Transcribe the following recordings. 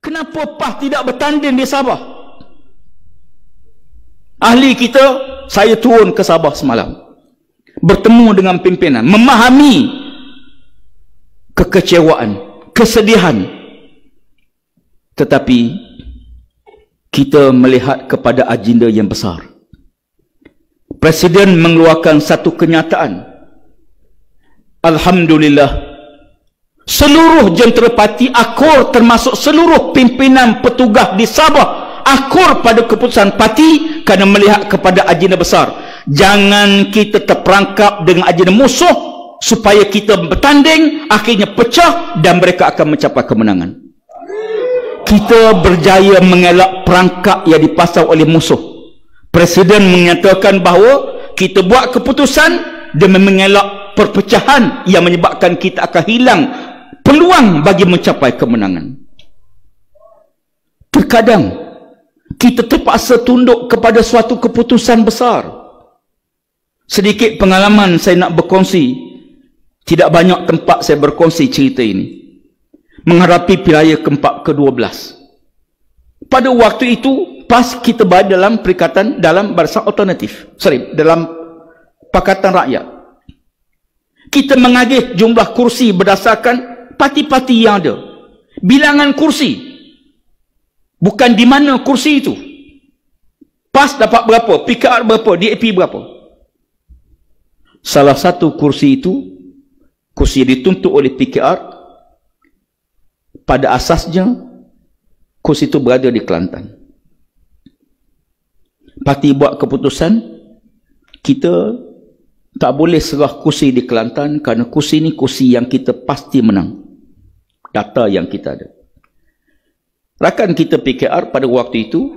Kenapa PAS tidak bertanding di Sabah? Ahli kita, saya turun ke Sabah semalam, bertemu dengan pimpinan, memahami kekecewaan, kesedihan. Tetapi kita melihat kepada agenda yang besar. Presiden mengeluarkan satu kenyataan. Alhamdulillah, seluruh jentera parti akur, termasuk seluruh pimpinan petugas di Sabah, akur pada keputusan parti kerana melihat kepada agenda besar. Jangan kita terperangkap dengan agenda musuh supaya kita bertanding, akhirnya pecah dan mereka akan mencapai kemenangan. Kita berjaya mengelak perangkap yang dipasang oleh musuh. Presiden menyatakan bahawa kita buat keputusan demi mengelak perpecahan yang menyebabkan kita akan hilang peluang bagi mencapai kemenangan. Terkadang kita terpaksa tunduk kepada suatu keputusan besar. Sedikit pengalaman saya nak berkongsi. Tidak banyak tempat saya berkongsi cerita ini. Menghadapi pilihan ke-12. Pada waktu itu, PAS kita berada dalam perikatan, dalam barisan alternatif. Dalam Pakatan Rakyat. Kita mengagih jumlah kursi berdasarkan parti-parti yang ada. Bilangan kursi. Bukan di mana kursi itu. PAS dapat berapa, PKR berapa, DAP berapa. Salah satu kursi itu, kursi yang dituntut oleh PKR, pada asasnya kursi itu berada di Kelantan. Parti buat keputusan, kita tak boleh serah kursi di Kelantan kerana kursi ini kursi yang kita pasti menang. Data yang kita ada. Rakan kita PKR pada waktu itu,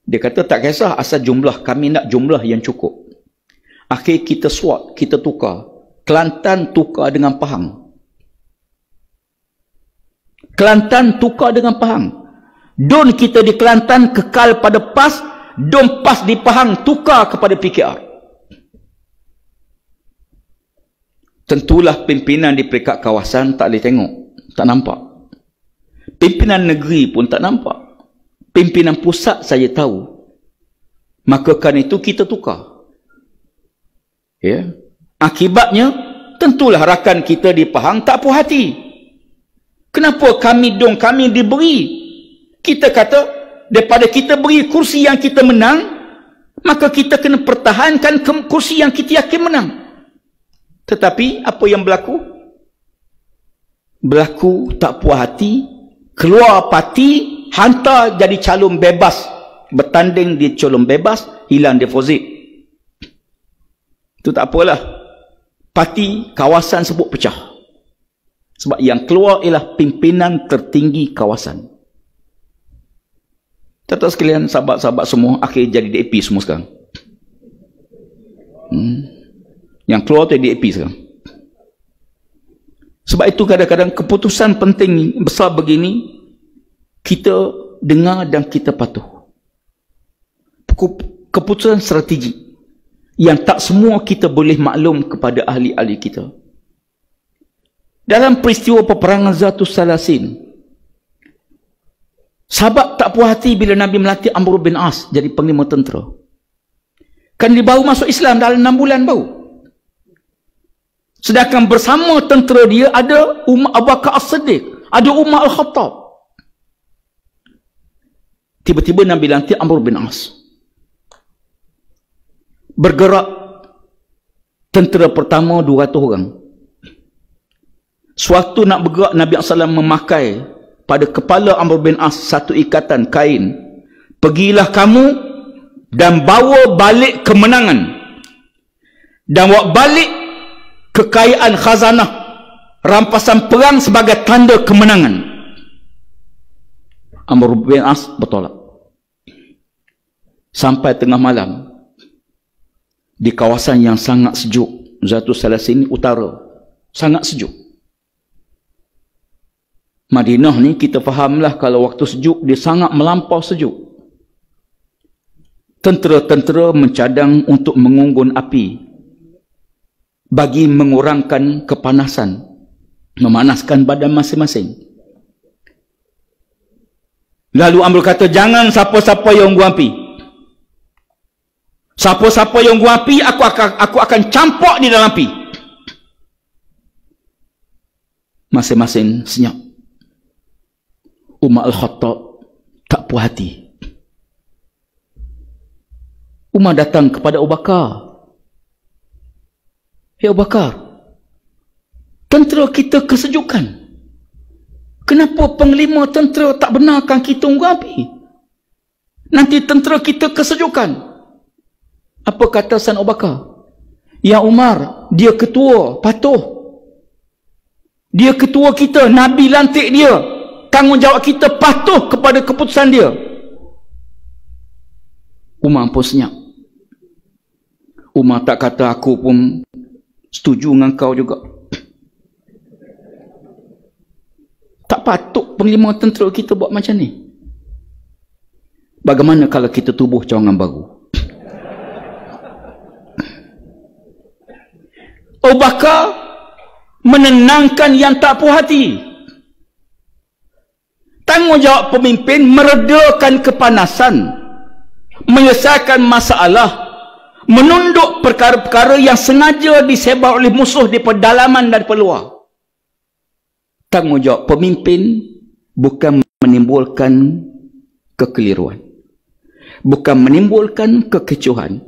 dia kata tak kisah asal jumlah, kami nak jumlah yang cukup. Akhir kita swap, kita tukar. Kelantan tukar dengan Pahang. Kelantan tukar dengan Pahang. Don kita di Kelantan kekal pada PAS, don PAS di Pahang tukar kepada PKR. Tentulah pimpinan di peringkat kawasan tak boleh tengok, tak nampak. Pimpinan negeri pun tak nampak. Pimpinan pusat saya tahu. Maka kerana itu kita tukar. Ya. Akibatnya, tentulah rakan kita di Pahang tak puas hati. Kenapa kami diberi? Kita kata, daripada kita beri kursi yang kita menang, maka kita kena pertahankan kursi yang kita yakin menang. Tetapi, apa yang berlaku? Berlaku tak puas hati, keluar parti, hantar jadi calon bebas. Bertanding di calon bebas, hilang deposit. Itu tak apalah. Parti, kawasan sebut pecah. Sebab yang keluar ialah pimpinan tertinggi kawasan. Tuan-tuan sekalian, sahabat-sahabat semua, akhir jadi DAP semua sekarang. Yang keluar tu DAP sekarang. Sebab itu kadang-kadang keputusan penting besar begini, kita dengar dan kita patuh. Keputusan strategi yang tak semua kita boleh maklum kepada ahli-ahli kita. Dalam peristiwa peperangan Zatus Salasin, sahabat tak puas hati bila Nabi melatih Amr bin As jadi panglima tentera. Kan dia baru masuk Islam dalam 6 bulan baru. Sedangkan bersama tentera dia ada Umar Abu Bakar As-Siddiq, ada Umar Al-Khattab. Tiba-tiba Nabi lantik Amr bin As. Bergerak tentera pertama 200 orang. Suatu nak bergerak, Nabi SAW memakai pada kepala Amr bin As satu ikatan kain. Pergilah kamu dan bawa balik kemenangan. Dan bawa balik kekayaan khazanah, rampasan perang sebagai tanda kemenangan. Amr bin As bertolak. Sampai tengah malam, di kawasan yang sangat sejuk, Zatus Salasin utara, sangat sejuk. Madinah ni kita fahamlah kalau waktu sejuk dia sangat melampau sejuk. Tentera-tentera mencadang untuk mengunggun api bagi mengurangkan kepanasan, memanaskan badan masing-masing. Lalu Amr kata, jangan siapa-siapa yang gua api. Siapa-siapa yang gua api, aku akan campak di dalam api. Masing-masing senyap. Umar Al-Khattab tak puas hati. Umar datang kepada Abu Bakar. Ya Abu Bakar, tentera kita kesejukan. Kenapa panglima tentera tak benarkan kita unggun api? Nanti tentera kita kesejukan. Apa kata San Abu Bakar? Ya Umar, dia ketua, patuh. Dia ketua kita, Nabi lantik dia. Tanggungjawab kita patuh kepada keputusan dia. Umar pun senyap. Umar tak kata aku pun setuju dengan kau juga. Tak patut panglima tentera kita buat macam ni. Bagaimana kalau kita tubuh cawangan baru? Abu Bakar menenangkan yang tak puas hati. Tanggungjawab pemimpin meredakan kepanasan, menyelesaikan masalah, menunduk perkara-perkara yang sengaja disebar oleh musuh di pedalaman dan peluar. Tanggungjawab pemimpin bukan menimbulkan kekeliruan, bukan menimbulkan kekecohan,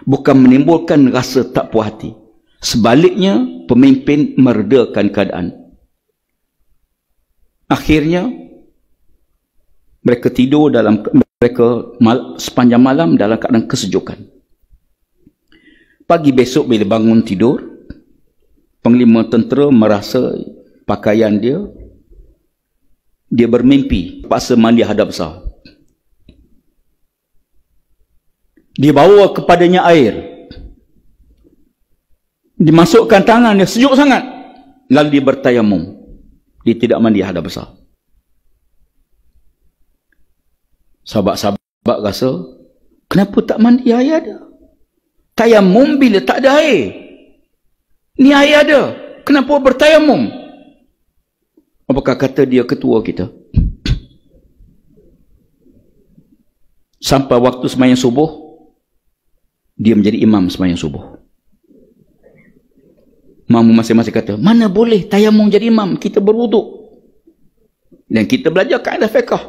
bukan menimbulkan rasa tak puas hati. Sebaliknya, pemimpin meredakan keadaan. Akhirnya, mereka tidur sepanjang malam dalam keadaan kesejukan. Pagi besok bila bangun tidur, panglima tentera merasa pakaian dia bermimpi, paksa mandi hadap besar. Dia bawa kepadanya air. Dimasukkan tangan dia, sejuk sangat. Lalu dia bertayamum. Dia tidak mandi hadap besar. Sahabat-sahabat rasa, kenapa tak mandi air ada? Tayamum bila tak ada air. Ni air ada. Kenapa bertayamum? Apakah kata dia ketua kita? Sampai waktu sembahyang subuh, dia menjadi imam sembahyang subuh. Makmum masing-masing kata, mana boleh tayamum jadi imam, kita berwuduk. Dan kita belajar kaedah fiqh.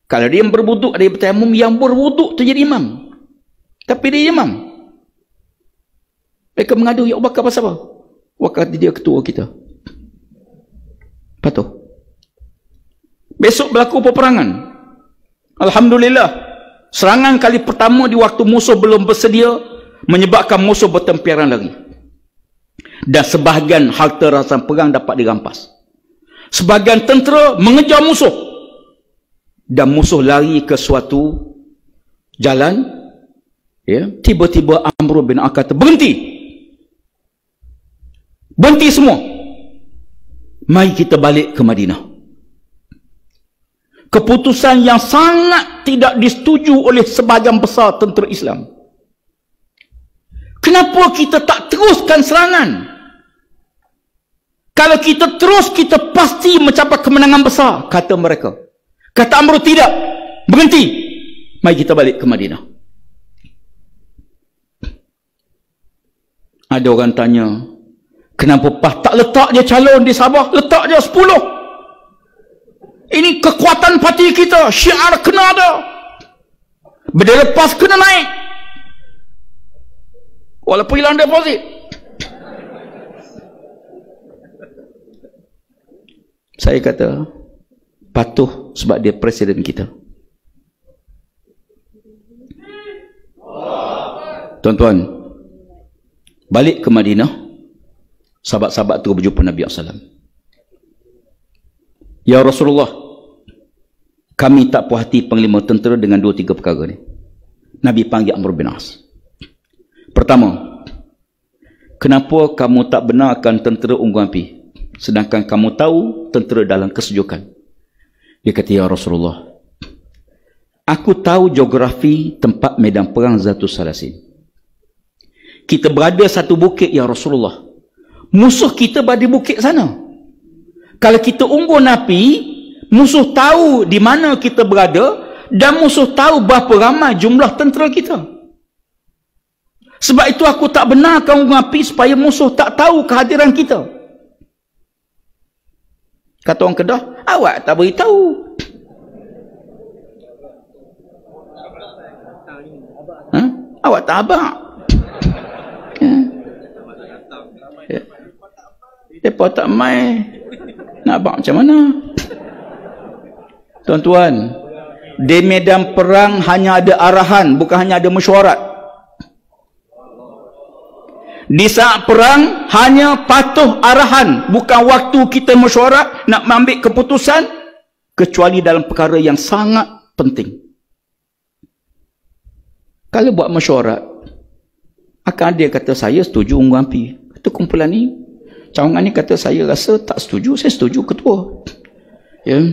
Kalau dia yang berwuduk, ada yang bertayamum, yang berwuduk tu jadi imam. Tapi dia imam. Mereka mengadu, ya Abu Bakar pasal apa? Waktu dia ketua kita. Patuh. Besok berlaku peperangan. Alhamdulillah. Serangan kali pertama di waktu musuh belum bersedia, menyebabkan musuh bertempiaran lari. Dan sebahagian harta rampasan perang dapat dirampas. Sebahagian tentera mengejar musuh. Dan musuh lari ke suatu jalan. Ya, tiba-tiba Amr bin As kata, berhenti. Berhenti semua. Mari kita balik ke Madinah. Keputusan yang sangat tidak disetujui oleh sebahagian besar tentera Islam. Kenapa kita tak teruskan serangan? Kalau kita terus, kita pasti mencapai kemenangan besar, kata mereka. Kata Amr, tidak. Berhenti. Mari kita balik ke Madinah. Ada orang tanya, kenapa tak letak dia calon di Sabah? Letak dia 10. Ini kekuatan parti kita. Syiar kena ada. Berdaya lepas kena naik. Walaupun hilang deposit. Saya kata, patuh sebab dia presiden kita. Tuan-tuan, balik ke Madinah, sahabat-sahabat tu berjumpa Nabi SAW. Ya Rasulullah, kami tak puas hati panglima tentera dengan 2-3 perkara ni. Nabi panggil Amr bin As. Pertama, kenapa kamu tak benarkan tentera unggun api? Sedangkan kamu tahu tentera dalam kesejukan. Dia kata, ya Rasulullah, aku tahu geografi tempat medan perang Zatus Salasin. Kita berada satu bukit, ya Rasulullah. Musuh kita berada di bukit sana. Kalau kita unggun api, musuh tahu di mana kita berada, dan musuh tahu berapa ramai jumlah tentera kita. Sebab itu aku tak benarkan gunung api supaya musuh tak tahu kehadiran kita. Kata orang Kedah, awak tak beritahu. Awak tak abang. Mereka tak main. Nak abang macam mana? Tuan-tuan, di medan perang hanya ada arahan, bukan hanya ada mesyuarat. Di saat perang hanya patuh arahan, bukan waktu kita mesyuarat nak ambil keputusan, kecuali dalam perkara yang sangat penting. Kalau buat mesyuarat, akan ada kata saya setuju unggun api. Kata kumpulan ni, cawangan ni kata saya rasa tak setuju, saya setuju ketua. Ya,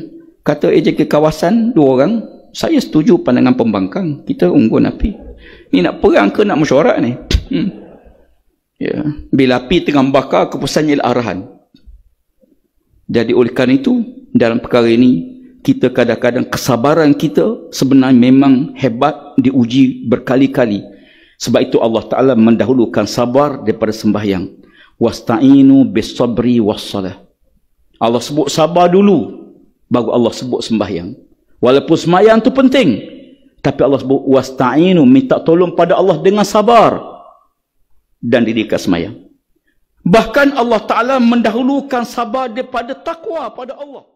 kata AJK kawasan 2 orang, saya setuju pandangan pembangkang, kita unggun api. Ni nak perang ke nak mesyuarat ni? Ya, bila api tengah membakar, keputusannya ialah arahan. Jadi oleh kerana itu, dalam perkara ini, kita kadang-kadang kesabaran kita sebenarnya memang hebat, diuji berkali-kali. Sebab itu Allah Ta'ala mendahulukan sabar daripada sembahyang. Wasta'inu bis-sabri was-salah. Allah sebut sabar dulu, baru Allah sebut sembahyang. Walaupun sembahyang itu penting, tapi Allah sebut wasta'inu, minta tolong pada Allah dengan sabar dan didirikan sembahyang. Bahkan Allah Ta'ala mendahulukan sabar daripada takwa pada Allah.